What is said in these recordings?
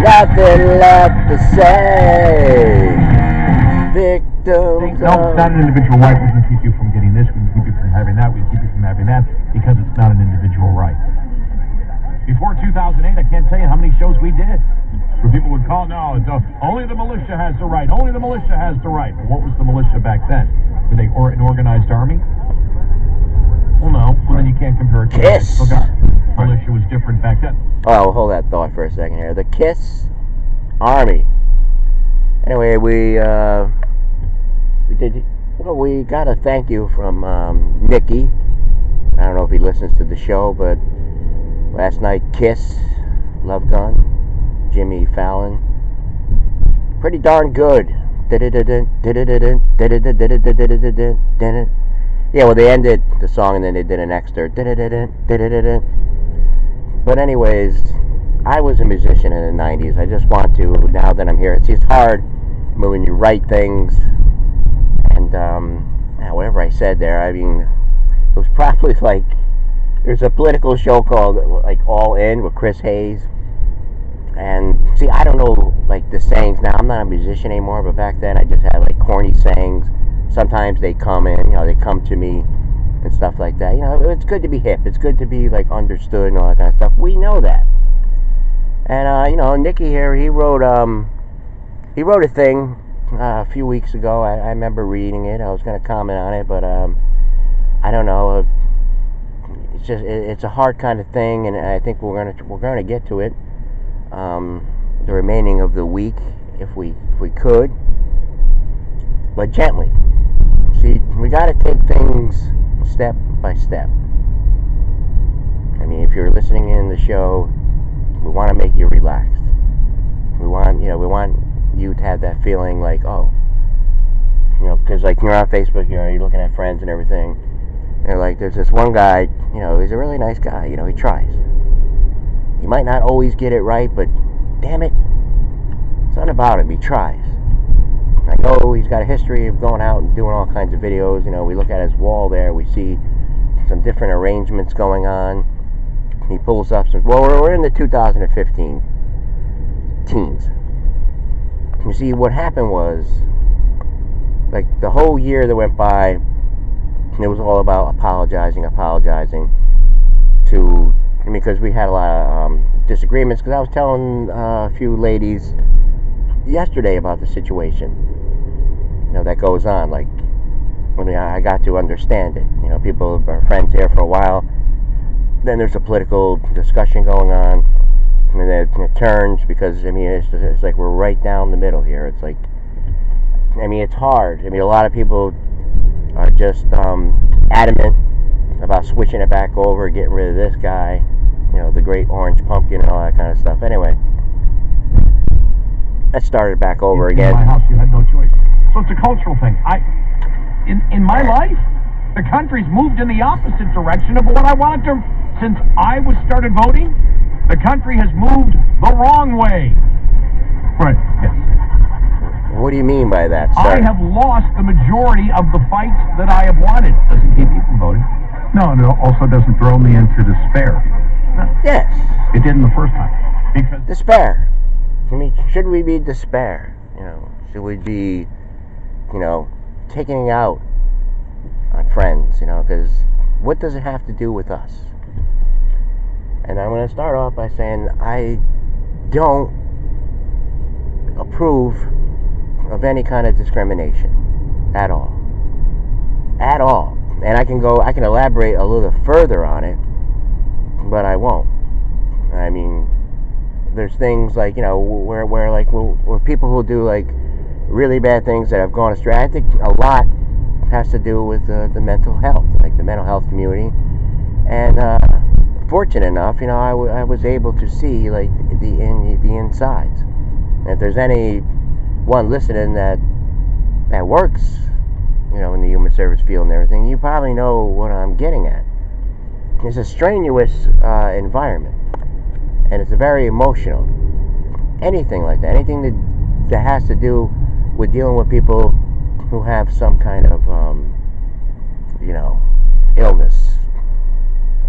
Nothing left to say. Victims. No, it's not an individual right. We can keep you from getting this. We can keep you from having that. We can keep you from having that because it's not an individual right. Before 2008, I can't tell you how many shows we did where people would call, no, only the militia has the right. Only the militia has the right. But what was the militia back then? Were they an organized army? Well, no. Well, then you can't compare it to KISS. Militia was different back then. Oh, hold that thought for a second here. The KISS Army. Anyway, we got a thank you from Nicky. I don't know if he listens to the show, but last night, KISS, Love Gun, Jimmy Fallon, pretty darn good. Yeah, well, they ended the song and then they did an extra. But anyways, I was a musician in the 90s. I just want to, now that I'm here, it's hard when you write things. And whatever I said there, I mean, it was probably like, there's a political show called like All In with Chris Hayes. And see, I don't know like the sayings now. I'm not a musician anymore, but back then I just had like corny sayings. Sometimes they come in, they come to me and stuff like that. It's good to be hip. It's good to be like understood and all that kind of stuff. We know that. And Nicky here, he wrote a thing a few weeks ago. I remember reading it. I was going to comment on it, but I don't know. It's a hard kind of thing, and I think we're going to get to it. The remaining of the week, if we could, but gently. See, we got to take things step by step. I mean, if you're listening in the show, we want to make you relaxed. We want you to have that feeling like, because like you're on Facebook, you're looking at friends and everything, and like there's this one guy, he's a really nice guy, he tries. He might not always get it right, but damn it, something about him, he tries. I know he's got a history of going out and doing all kinds of videos. We look at his wall there, we see some different arrangements going on. He pulls up some, we're in the 2015 teens. You see, what happened was, like the whole year that went by, it was all about apologizing because we had a lot of disagreements, because I was telling a few ladies yesterday about the situation that goes on. Like, I got to understand it. People are friends here for a while, then there's a political discussion going on, and then it turns, because it's like we're right down the middle here. It's like, it's hard. A lot of people are just adamant about switching it back over, getting rid of this guy, the great orange pumpkin and all that kind of stuff. Anyway, let's start it back over again. In my house, you had no choice. So it's a cultural thing. In my life, the country's moved in the opposite direction of what I wanted to. Since I started voting, the country has moved the wrong way. Right. Yes. What do you mean by that, sir? I have lost the majority of the fights that I have wanted. Doesn't keep you from voting. No, it also doesn't throw me into despair. No. Yes. It didn't the first time. Because despair. Should we be despair? Should we be, taking it out on friends? Because what does it have to do with us? And I'm going to start off by saying I don't approve of any kind of discrimination at all. At all. And I can elaborate a little further on it, but I won't. There's things like, where people who do like really bad things that have gone astray. I think a lot has to do with the mental health, like the mental health community. And fortunate enough, I was able to see like the insides. And if there's anyone listening that works, in the human service field and everything, you probably know what I'm getting at. It's a strenuous environment, and it's very emotional. Anything like that, anything that has to do with dealing with people who have some kind of, illness.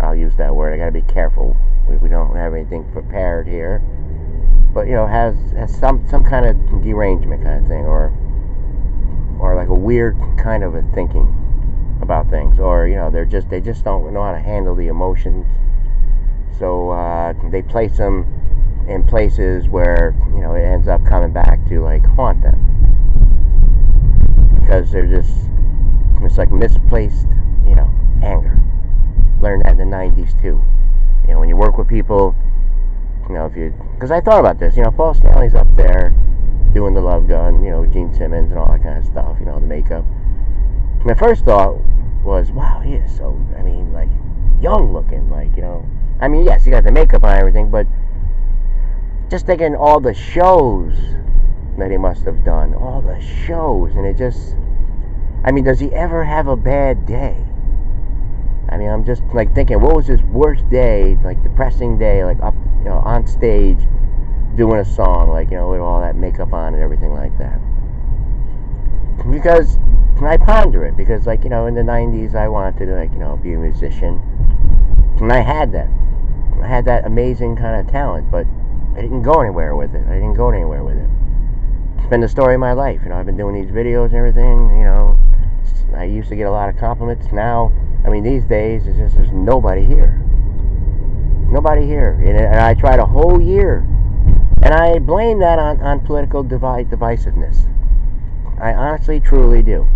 I'll use that word. I got to be careful We don't have anything prepared here, but has some kind of derangement kind of thing, or like a weird kind of a thinking about things, or they just don't know how to handle the emotions. So they place them in places where it ends up coming back to like haunt them, because it's like misplaced anger. Learned that in the 90s too. When you work with people, because I thought about this, Paul Stanley's up there doing the Love Gun, Gene Simmons and all that kind of stuff, the makeup. My first thought was, wow, he is so, like, young looking, like, yes, he got the makeup on and everything, but just thinking all the shows that he must have done, all the shows, and it just, does he ever have a bad day? I'm just like thinking, what was his worst day, like depressing day, like up, on stage doing a song, like, with all that makeup on and everything like that. Because I ponder it, because like, in the 90s I wanted to, like, be a musician, and I had that amazing kind of talent, but I didn't go anywhere with it. It's been the story of my life. I've been doing these videos and everything. I used to get a lot of compliments. Now, these days, it's just, there's nobody here. And I tried a whole year. And I blame that on political divisiveness. I honestly, truly do.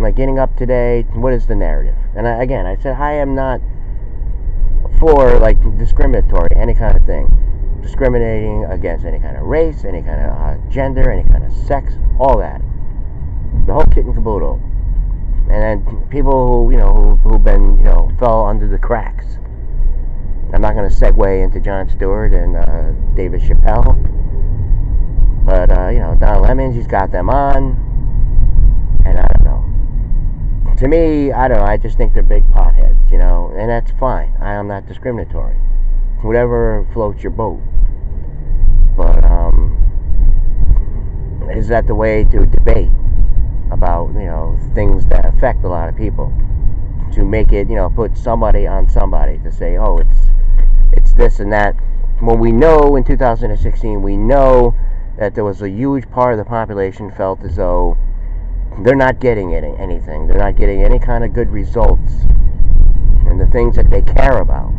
Like, getting up today, what is the narrative? And I said, I am not for, like, discriminatory, any kind of thing. Discriminating against any kind of race, any kind of gender, any kind of sex, all that. The whole kit and caboodle. And then people who've been, fell under the cracks. I'm not going to segue into Jon Stewart and David Chappelle. But, Don Lemon, he's got them on. And I don't know. To me, I don't know, I just think they're big potheads, and that's fine. I am not discriminatory. Whatever floats your boat. But, is that the way to debate about, things that affect a lot of people? To make it, put somebody on somebody, to say, oh, it's this and that. When we know in 2016, we know that there was a huge part of the population felt as though they're not getting anything. They're not getting any kind of good results. And the things that they care about.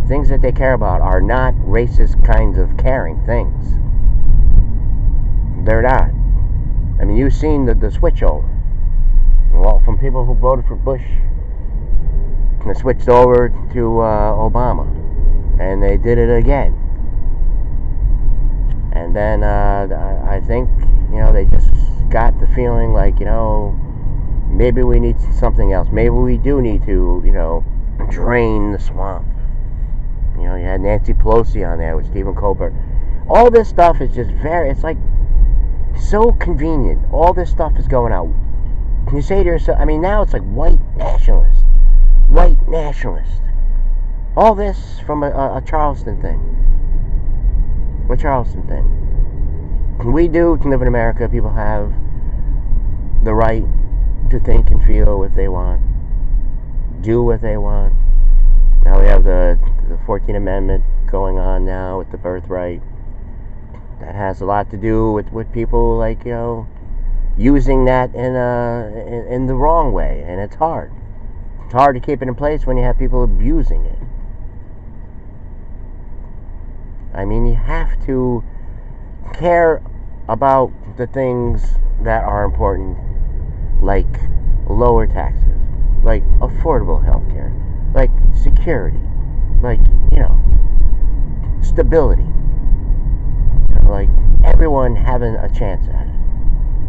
Things that they care about are not racist kinds of caring things. They're not. You've seen the switch over. Well, from people who voted for Bush, and switched over to Obama, and they did it again. And then I think they just got the feeling like maybe we need something else. Maybe we do need to drain the swamp. You had Nancy Pelosi on there with Stephen Colbert. All this stuff is just it's like so convenient. All this stuff is going out. You say to yourself, now it's like white nationalist. All this from a Charleston thing. A Charleston thing. We do live in America. People have the right to think and feel what they want. Do what they want. Now we have the 14th Amendment going on now with the birthright. That has a lot to do with people like, using that in the wrong way, and it's hard. It's hard to keep it in place when you have people abusing it. You have to care about the things that are important, like lower taxes, like affordable health care, like security, like, stability. Like everyone having a chance at it.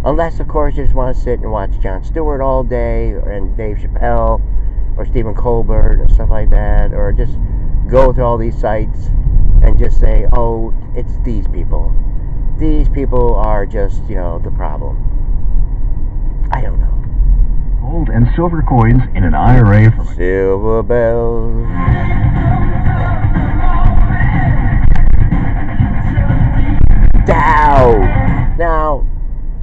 Unless, of course, you just want to sit and watch Jon Stewart all day, and Dave Chappelle, or Stephen Colbert, or stuff like that, or just go to all these sites and just say, oh, it's these people. These people are just, the problem. I don't know. Gold and silver coins in an IRA from Silver bells. Down. Now,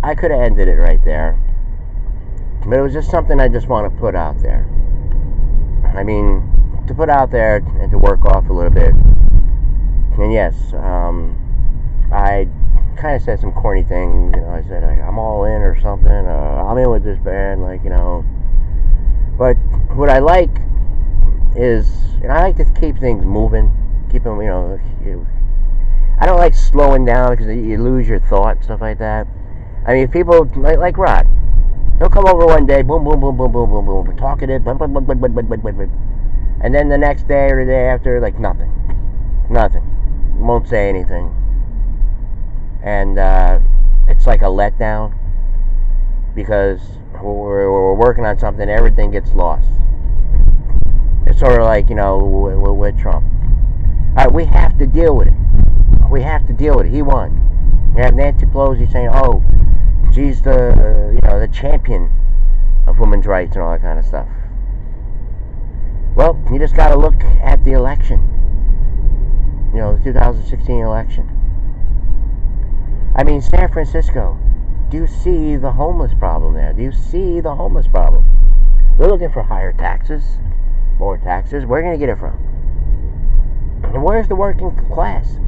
I could have ended it right there, but it was just something I just want to put out there. to put out there and to work off a little bit. And yes, I kind of said some corny things. I said I'm all in or something. I'm in with this band, But what I like is, I like to keep things moving, keep them, I don't like slowing down because you lose your thought, stuff like that. I mean, people like Rod, he'll come over one day, boom, boom, boom, boom, boom, boom, boom, talking it, and then the next day or the day after, nothing, won't say anything, and it's like a letdown because we're working on something, everything gets lost. It's sort of like, with Trump. All right, we have to deal with it. He won. You have Nancy Pelosi saying, "Oh, she's the champion of women's rights and all that kind of stuff." Well, you just got to look at the election. The 2016 election. I mean, San Francisco. Do you see the homeless problem there? They're looking for higher taxes, more taxes. Where are you going to get it from? And where's the working class?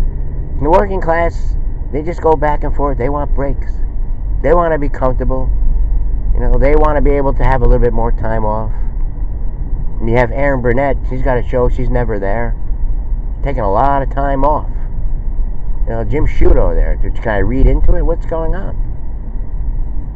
The working class, they just go back and forth. They want breaks. They want to be comfortable. They want to be able to have a little bit more time off. And you have Erin Burnett. She's got a show. She's never there. Taking a lot of time off. Jim Sciutto there. To kind of read into it. What's going on?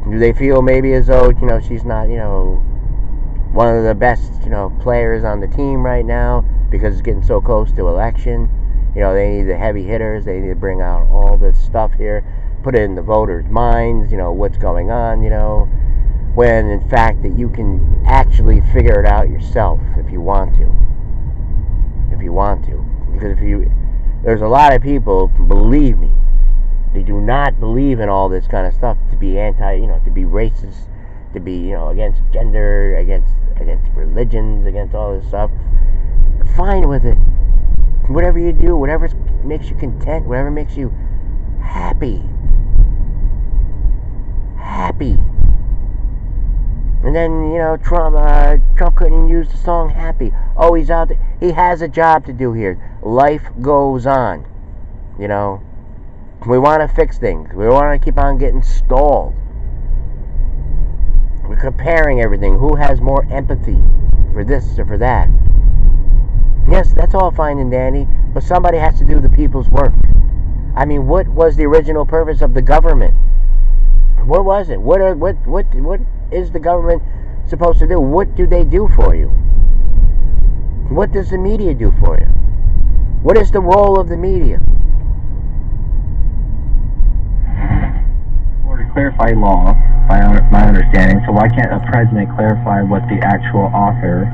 Do they feel maybe as though, she's not, one of the best, players on the team right now because it's getting so close to election? They need the heavy hitters. They need to bring out all this stuff here, put it in the voters' minds, what's going on, when in fact that you can actually figure it out yourself if you want to. Because there's a lot of people, believe me, they do not believe in all this kind of stuff, to be to be racist, to be, against gender, against religions, against all this stuff. Fine with it. Whatever you do, whatever makes you content, whatever makes you happy. And then, Trump couldn't even use the song Happy. Oh, he's out there. He has a job to do here. Life goes on. We want to fix things. We don't want to keep on getting stalled. We're comparing everything. Who has more empathy for this or for that? Yes, that's all fine and dandy, but somebody has to do the people's work. I mean, what was the original purpose of the government? What was it? What is the government supposed to do? What do they do for you? What does the media do for you? What is the role of the media? Or to clarify law, by my understanding, so why can't a president clarify what the actual author,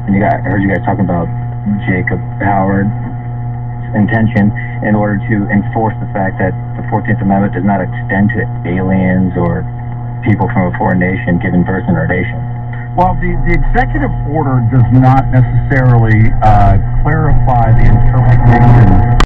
and I heard you guys talking about Jacob Howard's intention, in order to enforce the fact that the 14th Amendment does not extend to aliens or people from a foreign nation given birth in our nation? Well, the executive order does not necessarily clarify the interpretation